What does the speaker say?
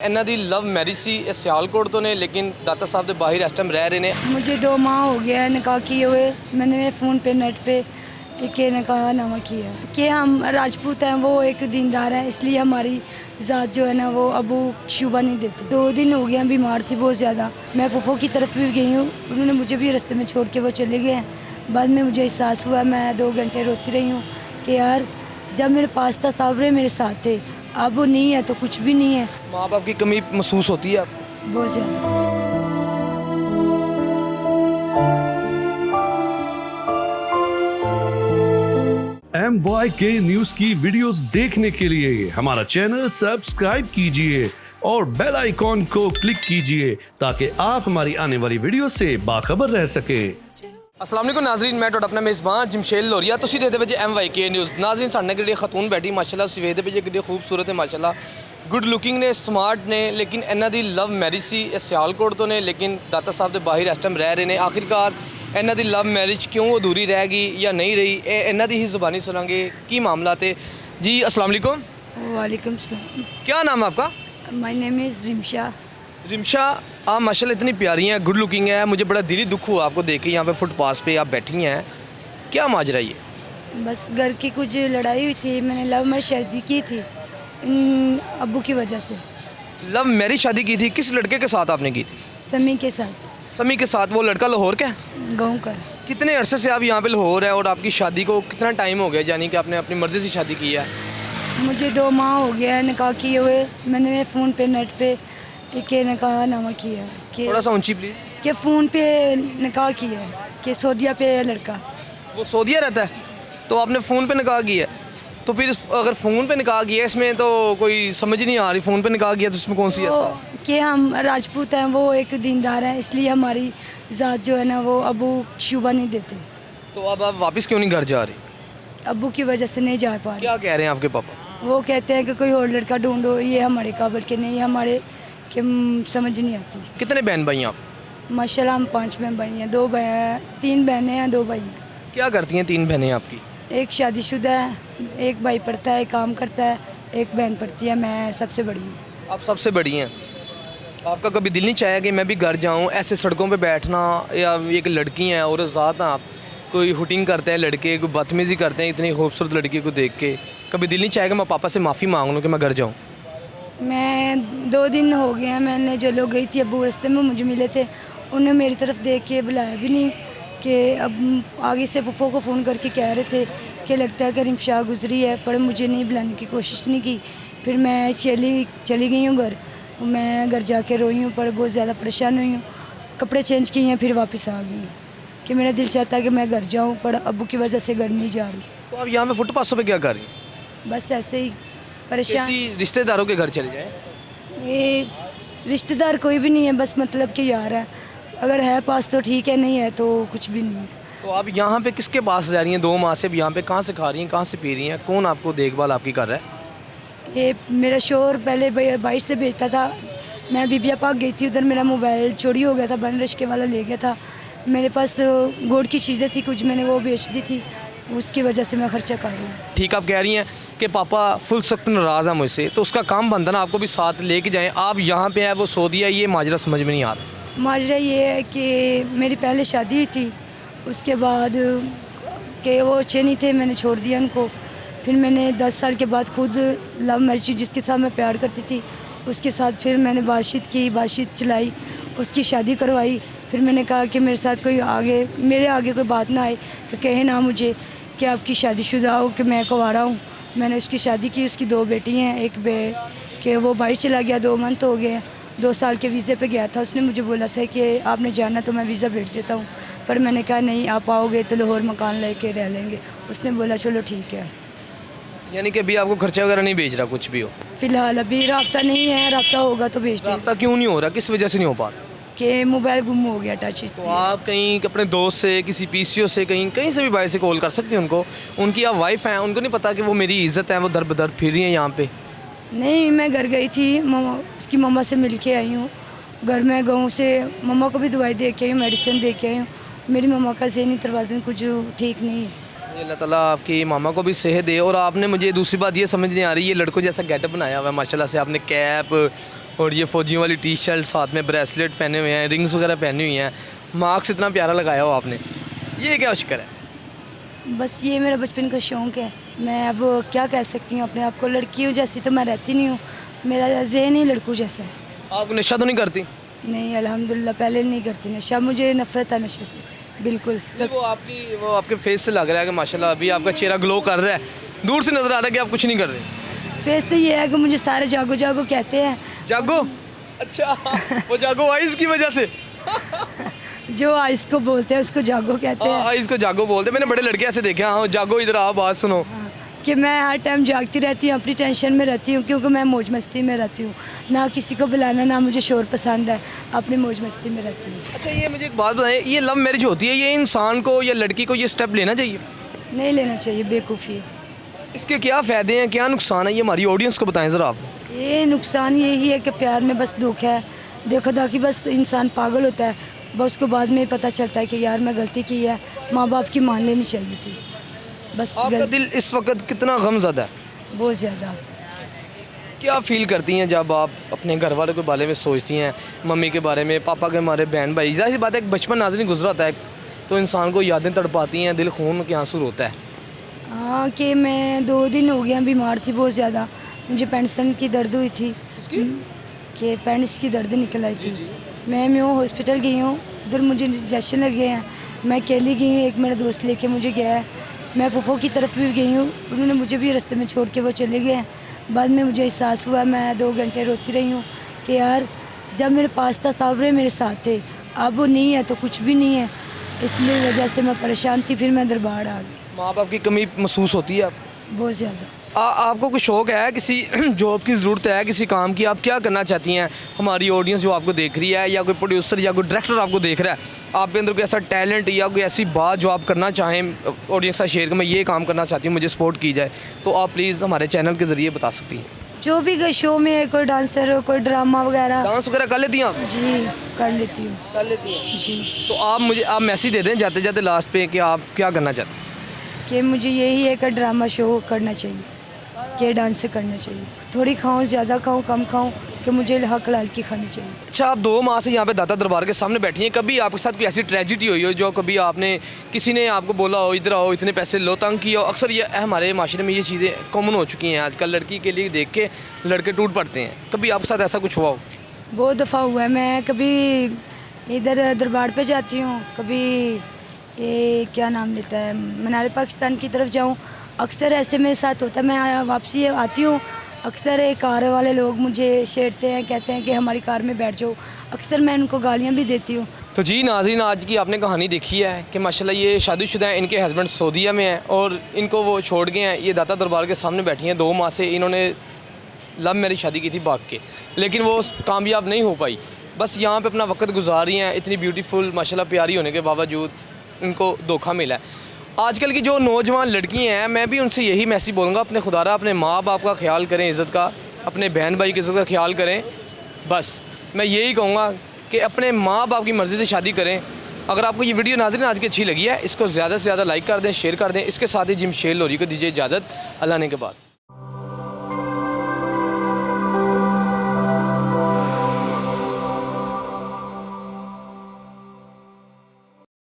इन्हों की love marriage सी सियालकोट तो ने लेकिन दाता साहब के बाहर इस टाइम रह रहे हैं। मुझे 2 माह हो गया है निकाह किए हुए। मैंने फ़ोन पे नेट पे के निकाह नामा किया कि हम राजपूत हैं, वो एक दीनदार है, इसलिए हमारी ज़ात जो है ना वो अबू शुबा नहीं देते। 2 दिन हो गए, बीमार थी बहुत ज़्यादा। मैं फूफो की तरफ भी गई हूँ, उन्होंने मुझे भी रास्ते में छोड़ के वो चले गए हैं। बाद में मुझे एहसास हुआ, मैं 2 घंटे रोती रही हूँ कि यार जब मेरे पास था सावरे मेरे साथ थे, अब वो नहीं है तो कुछ भी नहीं है। माँ बाप की कमी महसूस होती है आप? बहुत ज़्यादा। MYK न्यूज की वीडियोस देखने के लिए हमारा चैनल सब्सक्राइब कीजिए और बेल आइकॉन को क्लिक कीजिए ताकि आप हमारी आने वाली वीडियो से बाखबर रह सके। अस्सलाम वालेकुम नाज़रीन, मैं तो अपना मेज़बान जमशेद लोरिया। तुसीं देखदे पे MYK न्यूज़। नाज़रीन साडे नाल एक खतून बैठी माशाल्लाह, तुसीं वेखदे पे कितनी खूबसूरत है माशाल्लाह, गुड लुकिंग ने, स्मार्ट ने, लेकिन इन्हों की लव मैरिज सी सियालकोट तो ने लेकिन दाता साहब के बाहर इस टाइम रह रहे हैं। आखिरकार इन्हों की लव मैरिज क्यों अधूरी रह गई या नहीं रही, इन्हों की ही ज़ुबानी सुनांगे की मामला थे जी। अस्सलाम वालेकुम। वालेकुम सलाम। क्या नाम है आपका? My name is Rimsha. Rimsha, आप माशाल्लाह इतनी प्यारी हैं, गुड लुकिंग है, मुझे बड़ा दिली दुख हुआ आपको देख के। यहाँ पे फुटपाथ पे आप बैठी हैं, क्या माजरा ये? बस घर की कुछ लड़ाई हुई थी, मैंने लव मैरिज शादी की थी अब्बू की वजह से। लव मैरिज शादी की थी, किस लड़के के साथ आपने की थी? समी के साथ, समी के साथ। वो लड़का लाहौर का है? गाँव का। कितने अरसे से आप यहाँ पे लाहौर है और आपकी शादी को कितना टाइम हो गया, यानी कि आपने अपनी मर्ज़ी से शादी की है? मुझे 2 माह हो गया है निकाह किए हुए। मैंने फ़ोन पे नेट पे के निकाह नामा किया थोड़ा सा ऊंची प्लीज़। कि फ़ोन पे निकाह किया है कि सऊदीया पे है लड़का। वो सऊदीया रहता है तो आपने फ़ोन पे निकाह किया है? तो फिर अगर फ़ोन पे निकाह किया है, इसमें तो कोई समझ ही नहीं आ रही। फ़ोन पे निकाह किया तो इसमें कौन सी वो है? कि हम राजपूत हैं, वो एक दीनदार है, इसलिए हमारी ज़ात जो है ना वो अबू शुबा नहीं देते। तो अब आप वापस क्यों नहीं घर जा रही? अब्बू की वजह से नहीं जा पा रहे। क्या कह रहे हैं आपके पापा? वो कहते हैं कि कोई और लड़का ढूंढो, ये हमारे काबिल के नहीं, हमारे के समझ नहीं आती। कितने बहन भाई हैं आप? माशाल्लाह हम 5 बहन भाई हैं, 3 बहनें हैं, 2 भाई हैं। क्या करती हैं 3 बहनें आपकी? एक शादीशुदा है, एक भाई पढ़ता है, काम करता है, एक बहन पढ़ती है, मैं सबसे बड़ी हूँ। आप सबसे बड़ी हैं। आपका कभी दिल नहीं चाहे कि मैं भी घर जाऊं? ऐसे सड़कों पे बैठना, या एक लड़की हैं और ज़ात हैं आप, कोई हुटिंग करते हैं लड़के, कोई बदतमीज़ी करते हैं इतनी खूबसूरत लड़की को देख के, कभी दिल नहीं चाहेगा मैं पापा से माफ़ी मांग लूँ कि मैं घर जाऊँ? मैं 2 दिन हो गए हैं, मैंने जो लोग गई थी अब्बू रास्ते में मुझे मिले थे, उन्होंने मेरी तरफ देख के बुलाया भी नहीं कि अब आगे से पप्पो को फ़ोन करके कह रहे थे कि लगता है कि रिमशा गुजरी है, पर मुझे नहीं बुलाने की कोशिश नहीं की। फिर मैं चली गई हूँ घर। मैं घर जाके रोई हूँ, पर बहुत ज़्यादा परेशान हुई हूँ। कपड़े चेंज किए हैं, फिर वापस आ गई हूँ कि मेरा दिल चाहता है कि मैं घर जाऊँ, पर अब्बू की वजह से घर नहीं जा रही। तो आप यहाँ पे फुटपाथों पे क्या कर रही हैं? बस ऐसे ही परेशान। किसी रिश्तेदारों के घर चले जाएँ। ये रिश्तेदार कोई भी नहीं है, बस मतलब कि यार है, अगर है पास तो ठीक है, नहीं है तो कुछ भी नहीं है। तो आप यहाँ पे किसके पास रह रही हैं 2 माह से? यहाँ पे कहाँ से खा रही हैं, कहाँ से पी रही हैं, कौन आपको देखभाल आपकी कर रहा है? ये मेरा शोर पहले बाइट से बेचता था, मैं बीबिया पार्क गई थी, उधर मेरा मोबाइल चोरी हो गया था, बन रिश्के वाला ले गया था। मेरे पास गोल्ड की चीज़ें थी कुछ, मैंने वो बेच दी थी, उसकी वजह से मैं खर्चा कर रही हूँ। ठीक, आप कह रही हैं कि पापा फुल सख्त नाराज़ हैं मुझसे, तो उसका काम बनता ना आपको भी साथ लेके जाएं। आप यहाँ पे हैं, वो सऊदीया, ये माजरा समझ में नहीं आ रहा। माजरा ये है कि मेरी पहले शादी हुई थी, उसके बाद कि वो अच्छे नहीं थे, मैंने छोड़ दिया उनको। फिर मैंने 10 साल के बाद खुद लव मैरिज, जिसके साथ मैं प्यार करती थी उसके साथ फिर मैंने बातचीत चलाई, उसकी शादी करवाई। फिर मैंने कहा कि मेरे साथ मेरे आगे कोई बात ना आए, तो कहे ना मुझे कि आपकी शादीशुदा हो कि मैं कुंवारा हूँ। मैंने उसकी शादी की, उसकी 2 बेटी हैं, एक कि वो बाहर चला गया, 2 मंथ हो गए, 2 साल के वीज़े पे गया था। उसने मुझे बोला था कि आपने जाना तो मैं वीज़ा भेज देता हूँ, पर मैंने कहा नहीं, आप आओगे तो लाहौर मकान लेके रह लेंगे। उसने बोला चलो ठीक है। यानी कि अभी आपको खर्चा वगैरह नहीं भेज रहा कुछ भी हो? फ़िलहाल अभी राब्ता नहीं है, राब्ता होगा तो भेज दें। राब्ता क्यों नहीं हो रहा, किस वजह से नहीं हो पा रहा? कि मोबाइल गुम हो गया, टच तो इसलिए। आप कहीं अपने दोस्त से, किसी पीसीओ से, कहीं से भी बाहर से कॉल कर सकते हैं उनको। उनकी आप वाइफ हैं, उनको नहीं पता कि वो मेरी इज़्ज़त है, वो दर बदर फिर रही हैं यहाँ पे? नहीं, मैं घर गई थी, उसकी मम्मा से मिल के आई हूँ। घर में गाँव से मम्मा को भी दवाई दे के आई हूँ, मेडिसिन दे के आई हूँ। मेरी मम्मा का ज़हनी तवाज़ुन कुछ ठीक नहीं है। अल्लाह ताला आपकी मामा को भी सेहत दे। और आपने, मुझे दूसरी बात ये समझ नहीं आ रही, ये लड़कों जैसा गेटअप बनाया हुआ है माशाल्लाह से, आपने कैप, और ये फौजियों वाली टी शर्ट, साथ में ब्रेसलेट पहने हुए हैं, रिंग्स वगैरह पहनी हुई हैं, मार्क्स इतना प्यारा लगाया हो आपने, ये क्या शिक्र है? बस ये मेरा बचपन का शौक़ है। मैं अब क्या कह सकती हूँ, अपने आप को लड़की हूँ जैसी तो मैं रहती नहीं हूँ, मेरा जहन ही लड़कों जैसा है। आप नशा तो नहीं करती? नहीं, अल्हम्दुलिल्लाह पहले नहीं करती नशा, मुझे नफ़रत है नशे से बिल्कुल। सब वो आपके फेस से लग रहा है कि माशाल्लाह अभी आपका चेहरा ग्लो कर रहा है, दूर से नज़र आ रहा है कि आप कुछ नहीं कर रहे। फेस तो ये है कि मुझे सारे जागो जागो कहते हैं। जागो? अच्छा वो जागो आइज़ की वजह से? जो आइस को बोलते हैं उसको जागो कहते हैं। आइज़ को जागो बोलते हैं, मैंने बड़े लड़के ऐसे देखे हैं। हाँ जागो, इधर आओ बात सुनो। हाँ, कि मैं हर टाइम जागती रहती हूँ, अपनी टेंशन में रहती हूँ, क्योंकि मैं मौज मस्ती में रहती हूँ, ना किसी को बुलाना, ना मुझे शोर पसंद है, अपनी मौज मस्ती में रहती हूँ। अच्छा ये मुझे एक बात बताएं, ये लव मैरिज होती है, ये इंसान को या लड़की को ये स्टेप लेना चाहिए? नहीं लेना चाहिए, बेवकूफ़ी है। इसके क्या फ़ायदे हैं, क्या नुकसान है, ये हमारी ऑडियंस को बताएं ज़रा आप। ये नुकसान यही है कि प्यार में बस दुख है, देखो दाखी बस इंसान पागल होता है, बस उसको बाद में पता चलता है कि यार मैं गलती की है, माँ बाप की मान लेनी चाहिए थी। बस आपका दिल इस वक्त कितना गमज़दा है? बहुत ज़्यादा। क्या फील करती हैं जब आप अपने घर वालों के बारे में सोचती हैं, मम्मी के बारे में, पापा के बारे में, बहन भाई? ज़ाहिर सी बात है, एक बचपन नाज़रीन गुजरा होता है तो इंसान को यादें तड़पाती हैं, दिल खून के आंसू रोता है। हाँ, कि मैं 2 दिन हो गया बीमार थी बहुत ज़्यादा, मुझे पेंशन की दर्द हुई थी, कि पेंडिस की दर्द निकल आई थी। मैं म्यों हॉस्पिटल गई हूँ, उधर मुझे इंजेक्शन लगे हैं, मैं अकेली गई हूँ, एक मेरा दोस्त लेके मुझे गया है। मैं फूफो की तरफ भी गई हूँ, उन्होंने मुझे भी रास्ते में छोड़ के वो चले गए हैं। बाद में मुझे एहसास हुआ, मैं 2 घंटे रोती रही हूँ कि यार जब मेरे पास था सावरे मेरे साथ थे, अब वो नहीं है तो कुछ भी नहीं है, इसलिए वजह से मैं परेशान थी, फिर मैं दरबार आ गई। माँ बाप की कमी महसूस होती है? बहुत ज़्यादा। आपको कुछ शौक़ है, किसी जॉब की ज़रूरत है, किसी काम की, आप क्या करना चाहती हैं? हमारी ऑडियंस जो आपको देख रही है, या कोई प्रोड्यूसर या कोई डायरेक्टर आपको देख रहा है, आपके अंदर कोई ऐसा टैलेंट या कोई ऐसी बात जो आप करना चाहें, ऑडियंस का शेयर, मैं ये काम करना चाहती हूँ, मुझे सपोर्ट की जाए, तो आप प्लीज़ हमारे चैनल के ज़रिए बता सकती हैं। जो भी शो में कोई डांसर हो, कोई ड्रामा वगैरह। डांस वगैरह कर लेती हैं आप? जी कर लेती हूँ। कर लेती हैं जी। तो आप मैसेज दे दें जाते जाते लास्ट पे कि आप क्या करना चाहते हैं? कि मुझे यही है कि ड्रामा शो करना चाहिए, कि डांस करना चाहिए, थोड़ी खाऊं, ज़्यादा खाऊं, कम खाऊं, कि मुझे हक लाल की खानी चाहिए। अच्छा आप 2 माह से यहाँ पे दाता दरबार के सामने बैठी हैं, कभी आपके साथ कोई ऐसी ट्रेजिडी हुई हो जो कभी आपने, किसी ने आपको बोला हो इधर आओ, इतने पैसे लो, तंग किया हो? अक्सर ये हमारे माशरे में ये चीज़ें कॉमन हो चुकी हैं आजकल, लड़की के लिए देख के लड़के टूट पड़ते हैं, कभी आपके साथ ऐसा कुछ हुआ हो? बहुत दफ़ा हुआ है। मैं कभी इधर दरबार पे जाती हूँ, कभी ये क्या नाम लेता है, मनाली पाकिस्तान की तरफ जाऊँ, अक्सर ऐसे मेरे साथ होता है। मैं वापसी आती हूँ, अक्सर कार वाले लोग मुझे छेड़ते हैं, कहते हैं कि हमारी कार में बैठ जाओ, अक्सर मैं उनको गालियाँ भी देती हूँ। तो जी नाज़रीन, आज की आपने कहानी देखी है कि माशाल्लाह ये शादीशुदा हैं, इनके हस्बैंड सऊदीया में हैं और इनको वो छोड़ गए हैं। ये दाता दरबार के सामने बैठी हैं, 2 माह से इन्होंने लव मैरिज शादी की थी भाग के, लेकिन वो कामयाब नहीं हो पाई, बस यहाँ पे अपना वक्त गुजार रही हैं। इतनी ब्यूटीफुल माशाल्लाह प्यारी होने के बावजूद इनको धोखा मिला है। आजकल की जो नौजवान लड़कियाँ हैं, मैं भी उनसे यही मैसेज बोलूँगा, अपने खुदारा अपने माँ बाप का ख्याल करें, इज़्ज़त का, अपने बहन भाई की इज़्ज़त का ख्याल करें। बस मैं यही कहूँगा कि अपने माँ बाप की मर्ज़ी से शादी करें। अगर आपको ये वीडियो नाज़रीन आज की अच्छी लगी है, इसको ज़्यादा से ज़्यादा लाइक कर दें, शेयर कर दें। इसके साथ ही जिमशेल लोरी को दीजिए इजाज़त, अल्लाह ने के बाद।